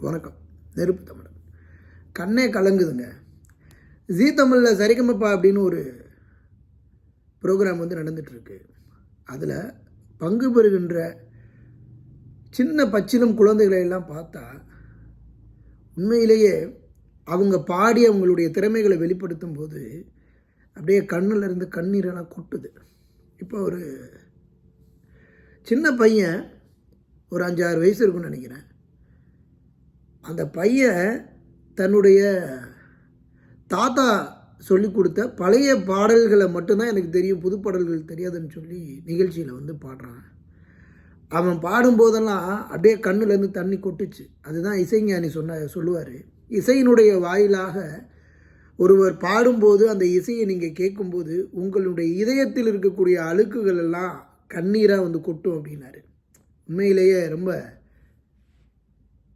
வணக்கம். நெருப்பு தமிழன். கண்ணே கலங்குதுங்க. ஜீ தமிழில் சரிகமப்பா அப்படின்னு ஒரு ப்ரோக்ராம் நடந்துகிட்ருக்கு. அதில் பங்கு பெறுகின்ற சின்ன பச்சிலம் குழந்தைகளை எல்லாம் பார்த்தா உண்மையிலேயே அவங்க பாடி அவங்களுடைய திறமைகளை வெளிப்படுத்தும் போது அப்படியே கண்ணில் இருந்து கண்ணீரெல்லாம் கொட்டுது. இப்போ ஒரு சின்ன பையன், ஒரு 5-6 வயசு இருக்குன்னு நினைக்கிறேன். அந்த பையன் தன்னுடைய தாத்தா சொல்லி கொடுத்த பழைய பாடல்களை மட்டும்தான் எனக்கு தெரியும், புது பாடல்கள் தெரியாதுன்னு சொல்லி நிகழ்ச்சியில் பாடுறான். அவன் பாடும்போதெல்லாம் அப்படியே கண்ணுலேருந்து தண்ணி கொட்டுச்சு. அதுதான் இசைஞானி சொல்லுவார். இசையினுடைய வாயிலாக ஒருவர் பாடும்போது அந்த இசையை நீங்கள் கேட்கும்போது உங்களுடைய இதயத்தில் இருக்கக்கூடிய அழுக்குகள் எல்லாம் கண்ணீராக கொட்டும் அப்படின்னாரு. உண்மையிலேயே ரொம்ப